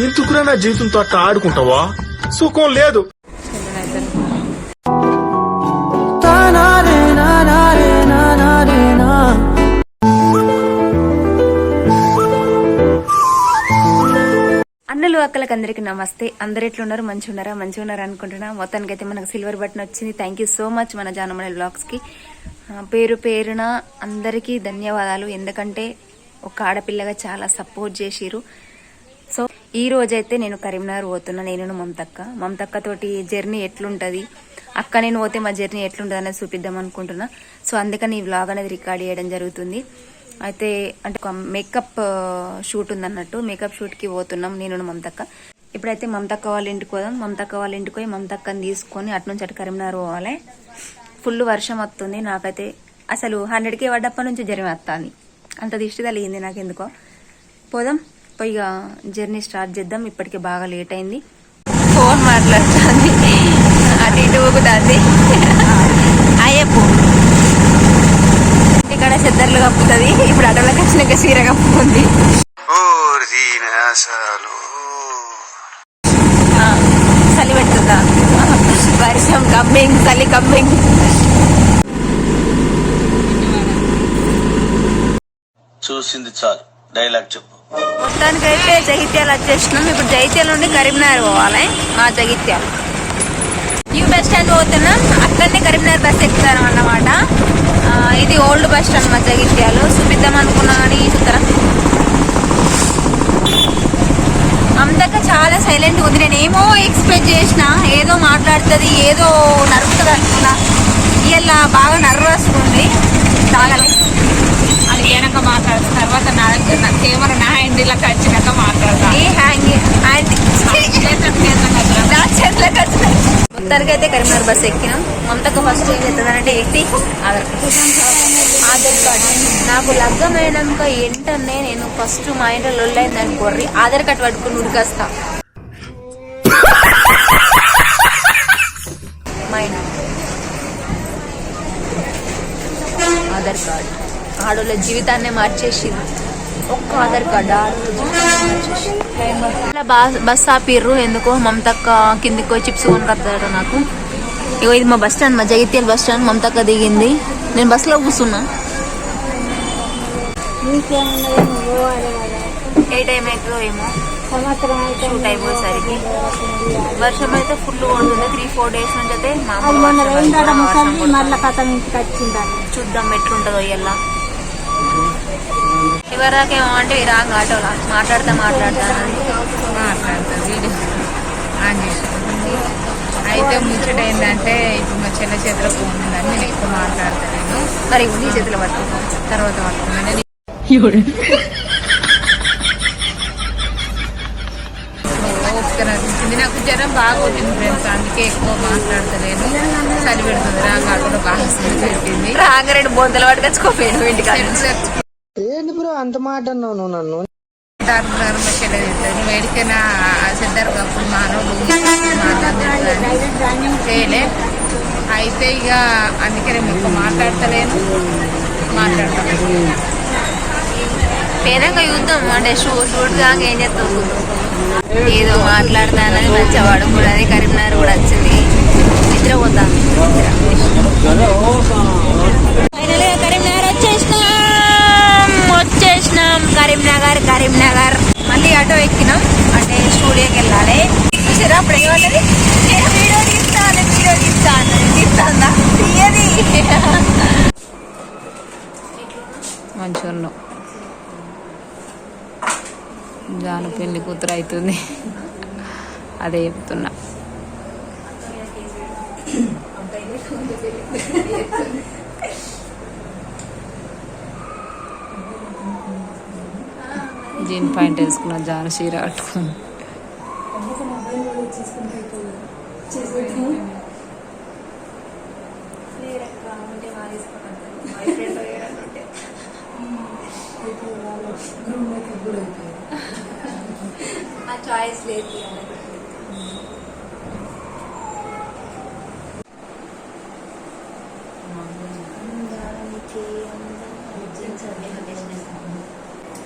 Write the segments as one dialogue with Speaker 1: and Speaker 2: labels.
Speaker 1: ఎందుకురా నా జీవితంతో అట్లా ఆడుకుంటావా? సుఖం లేదు.
Speaker 2: అన్నలు అక్కలకి అందరికి నమస్తే. అందరు ఎట్లున్నారు? మంచిగా ఉన్నారు అనుకుంటున్నా. మొత్తానికి అయితే మనకు సిల్వర్ బటన్ వచ్చింది. థ్యాంక్ యూ సో మచ్ మన జానమణి బ్లాగ్స్ కి. పేరు పేరున అందరికీ ధన్యవాదాలు. ఎందుకంటే ఒక ఆడపిల్లగా చాలా సపోర్ట్ చేసిరు. సో ఈ రోజైతే నేను కరీంనగర్ పోతున్నా. నేను మమతక్క తోటి జర్నీ ఎట్లుంటది, అక్క నేను పోతే మా జర్నీ ఎట్లుంటది అనేది చూపిద్దాం అనుకుంటున్నా. సో అందుకని ఈ వ్లాగ్ అనేది రికార్డ్ చేయడం జరుగుతుంది. అయితే అంటే ఒక మేకప్ షూట్ ఉందన్నట్టు, మేకప్ షూట్ కి పోతున్నాం నేను మమతక్క. ఇప్పుడైతే మమతక్క వాళ్ళ ఇంటికి పోదాం. మమతక్క వాళ్ళ ఇంటికి పోయి మమతక్కని తీసుకొని అటు నుంచి అటు కరీంనగర్ పోవాలి. ఫుల్ వర్షం వస్తుంది. నాకైతే అసలు 100K పడ్డప్పటి నుంచి జ్వరం వస్తుంది. అంత దిష్టి తగిలింది నాకెందుకో. పోదాం, పోయిగా జర్నీ స్టార్ట్ చేద్దాం. ఇప్పటికే బాగా లేట్ అయింది. ఫోన్ మాట్లాడుతుంది, అటు ఇటు ఊగుతుంది. అయ్యప్పు ఇక్కడ చెద్దర్లు కప్పుతుంది. ఇప్పుడు అటోలోకి వచ్చినాక చీర కప్పుకుంది. చలి పెడుతుందా? వర్షం కమ్మింగ్, చలి కమ్మింగ్.
Speaker 3: చూసింది చాలు, డైలాగ్ చెప్పు.
Speaker 2: మొత్తానికైతే జగిత్యాలు వచ్చేసినాం. ఇప్పుడు జగిత్యాల నుండి కరీంనగర్ పోవాలి. మా జగిత్యాల న్యూ బస్ స్టాండ్ పోతున్నాం. అక్కడనే కరీంనగర్ బస్ ఎక్కుతాం అన్నమాట. ఇది ఓల్డ్ బస్ స్టాండ్ మా జగిత్యాలు. చూపిద్దాం అనుకున్నా కానీ చూద్దాం. అందక చాలా సైలెంట్ ఉంది. నేనేమో ఎక్స్పెక్ట్ చేసిన ఏదో మాట్లాడుతుంది, ఏదో నరుకుతుంది అనుకున్నా. ఇలా బాగా నర్వస్ ఉంది. తాగలే
Speaker 4: అది వెనక మాట్లాడుతుంది. తర్వాత నా దగ్గర కెమెరా నా హ్యాండిల్లోకి వచ్చినాక మాట్లాడతాను.
Speaker 2: మొత్తానికైతే కరీంనగర్ బస్ ఎక్కినాం. మమతకు ఫస్ట్ ఏం చేస్తుందంటే ఎక్కి ఆధార్ కార్డు. నాకు లగ్గమైనాక ఏంటనే నేను ఫస్ట్ మా ఇంట్లో లొల్లైంది అనుకోర్రి ఆధార్ కార్డు పట్టుకుని ఉడికొస్తా. మా ఇంట్లో ఆధార్ కార్డు ఆడోళ్ళ జీవితాన్నే మార్చేసింది. ఒక్క ఆధార్ కార్డు బస్ ఆపిర్రు. ఎందుకో మమతక్క కిందికి చిప్స్ కొనుకొస్తాడు నాకు. ఇగో ఇది మా బస్ స్టాండ్, మా జగిత్యాల బస్ స్టాండ్. మమతక్క దిగింది. నేను బస్సులో కూర్చున్నా. ఏ టైం అవుతుందో ఏమో షూట్ అయిపోయేసరికి. వర్షం అయితే ఫుల్ పడుతుంది. 3-4 days నుంచి అయితే చూద్దాం ఎట్లుంటుందో. ఇలా ఇవరాకేమో అంటే రాంగ్ ఆటోలా మాట్లాడతాను
Speaker 4: వీడియో ఆన్ చేసుకుంటుంది. అయితే ముచ్చట ఏంటంటే ఇప్పుడు మా చెల్ల చేతిలో ఫోన్ ఉందని నేను ఎక్కువ మాట్లాడతాను.
Speaker 2: మరి నీ చేతిలో పట్టుకో,
Speaker 4: తర్వాత పట్టుకున్నాను. ఓపిక నచ్చింది. నాకు జ్వరం బాగా వచ్చింది ఫ్రెండ్స్, అందుకే ఎక్కువ మాట్లాడతలేను. చలి పెడుతుంది. రాంగ్ ఆటోలో బాగా పెట్టింది.
Speaker 2: రాంగ్ 2 బొంతలు పట్టుకొచ్చుకోపోయాను ఇంటికి.
Speaker 5: ఏంది బ్రో అంత మాట అన్నావు నువ్వు నన్ను?
Speaker 4: నువ్వు ఎడికైనా సిద్ధారు కప్పుడు మానవుడు చేయలే. అయితే ఇక అందుకనే మీకు మాట్లాడతలేను.
Speaker 2: పేదంగా యుద్ధం అంటే షూట్ కాగా ఏం చేస్తావు? ఏదో మాట్లాడతానని మంచిగా వాడుకోవడానికి కరీంనగర్ కూడా వచ్చింది. నిద్రపోతాను. కరీంనగర్ వచ్చేసినాం. కరీంనగర్ మళ్ళీ ఆటో ఎక్కినాం. అంటే స్టూడియోకి వెళ్ళాలి. చూసారా అప్పుడు ఏమంటది? వీడియో తీస్తాందా తీయది.
Speaker 4: మంచిగా ఉన్నావు. జాను పెళ్లి కూతురు అవుతుంది, అదే చెప్తున్నా. జీన్ పాయింట్ వేసుకున్నా, జాను చీర కట్టుకున్నా.
Speaker 2: చాయిస్ లేదు.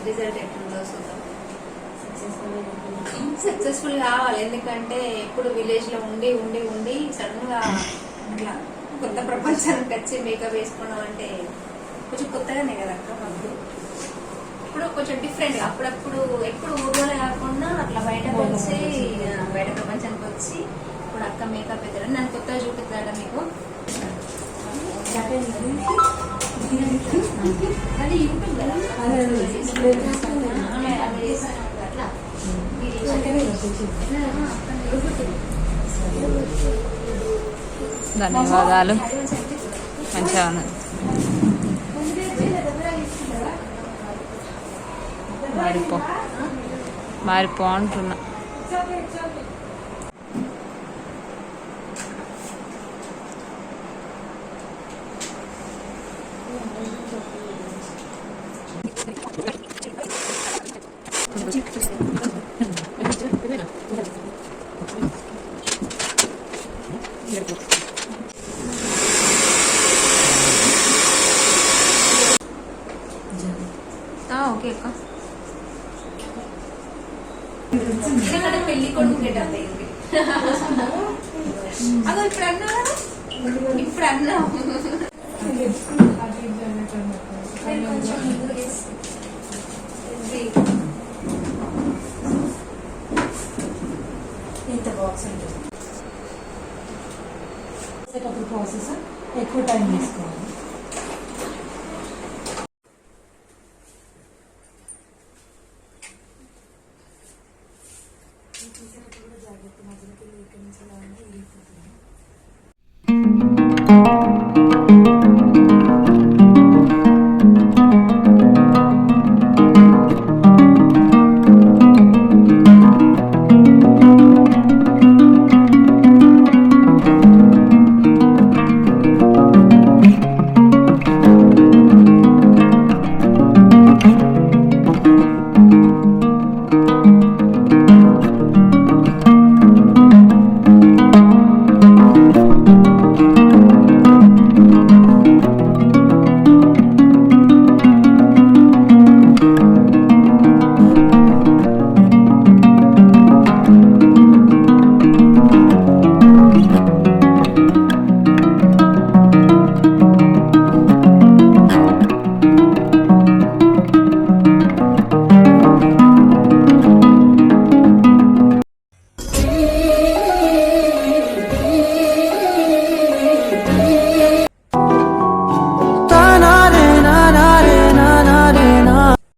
Speaker 2: రిజల్ట్ ఎట్లుందో చూద్దాం. సక్సెస్ఫుల్ కావాలి, ఎందుకంటే ఎప్పుడు విలేజ్ లో ఉండి ఉండి ఉండి సడన్ గా ఇట్లా కొత్త ప్రపంచానికి వచ్చి మేకప్ వేసుకోవడం అంటే కొంచెం కొత్తగానే కదా అక్క మాకు. ఇప్పుడు కొంచెం డిఫరెంట్, అప్పుడప్పుడు ఎప్పుడు ఊర్లోనే కాకుండా అట్లా బయటకు వచ్చి బయట ప్రపంచానికి వచ్చి ఇప్పుడు అక్క మేకప్ వేద్దాం నన్ను కొత్తగా చూపిస్తాడా మీకు. అది యూట్యూబ్ కదా అట్లా
Speaker 4: ధన్యవాదాలు. మంచిగా ఉన్నది. మారిపో అంటున్నా.
Speaker 2: ఓకే అక్క. ఇక్కడ పెళ్లి కొడుకు గెటప్ అయింది. అదో ఇప్పుడు అన్నా ఇప్పుడు అన్నా
Speaker 6: ఇంత బాక్స్ ఉంటుంది. ప్రాసెస్ ఎక్కువ టైం తీసుకోవాలి. జాగ్రత్త మధ్యలోకి